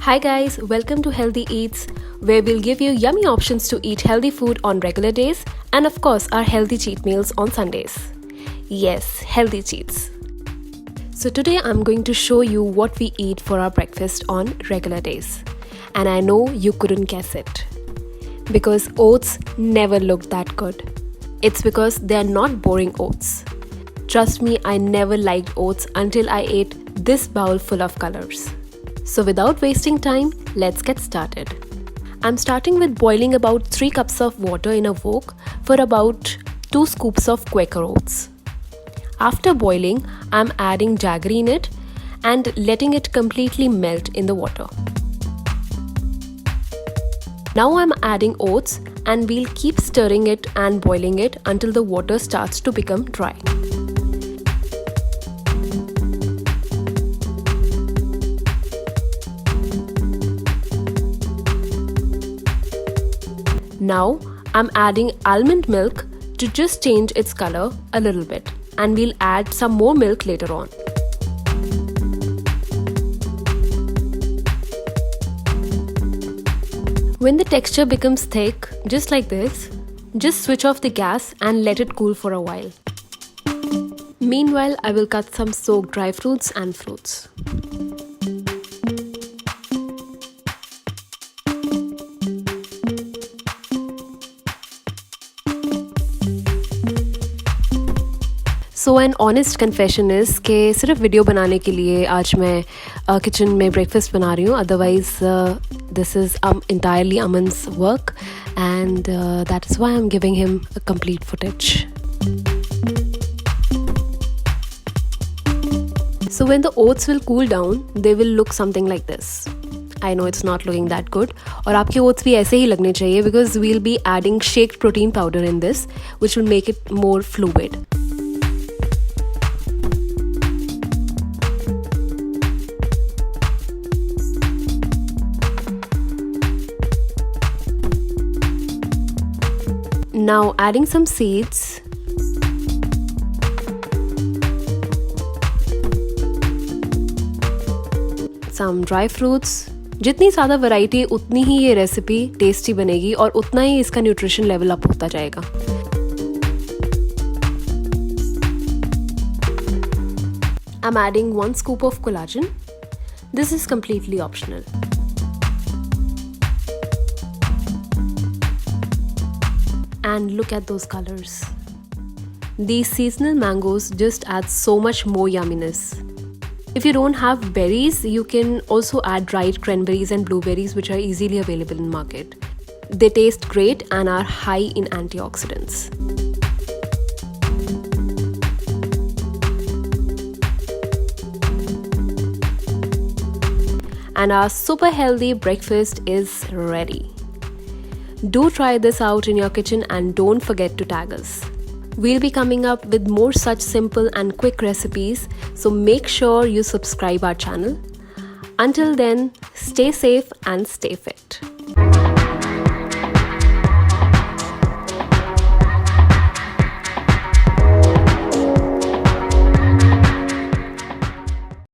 Hi guys, welcome to Healthy Eats, where we'll give you yummy options to eat healthy food on regular days and of course our healthy cheat meals on Sundays. Yes, healthy cheats. So today I'm going to show you what we eat for our breakfast on regular days. And I know you couldn't guess it. Because oats never look that good. It's because they're not boring oats. Trust me, I never liked oats until I ate this bowl full of colors. So without wasting time, let's get started. I'm starting with boiling about 3 cups of water in a wok for about 2 scoops of Quaker oats. After boiling, I'm adding jaggery in it and letting it completely melt in the water. Now I'm adding oats and we'll keep stirring it and boiling it until the water starts to become dry. Now I'm adding almond milk to just change its color a little bit, and we'll add some more milk later on. When the texture becomes thick, just like this, just switch off the gas and let it cool for a while. Meanwhile, I will cut some soaked dry fruits and fruits. So an honest confession is कि सिर्फ video बनाने के लिए आज मैं kitchen में breakfast बना रही हूँ. Otherwise this is entirely Aman's work and that is why I'm giving him a complete footage. So when the oats will cool down, they will look something like this. I know it's not looking that good. और आपके oats भी ऐसे ही लगने चाहिए because we'll be adding shaked protein powder in this, which will make it more fluid. Now adding some seeds, some dry fruits. जितनी ज़्यादा variety उतनी ही ये रेसिपी टेस्टी बनेगी और उतना ही इसका न्यूट्रिशन लेवल अप होता जाएगा. I'm adding 1 scoop of collagen. This is completely optional. And look at those colors. These seasonal mangoes just add so much more yumminess. If you don't have berries, you can also add dried cranberries and blueberries, which are easily available in market. They taste great and are high in antioxidants. And our super healthy breakfast is ready. Do try this out in your kitchen and don't forget to tag us. We'll be coming up with more such simple and quick recipes, so make sure you subscribe our channel. Until then, stay safe and stay fit.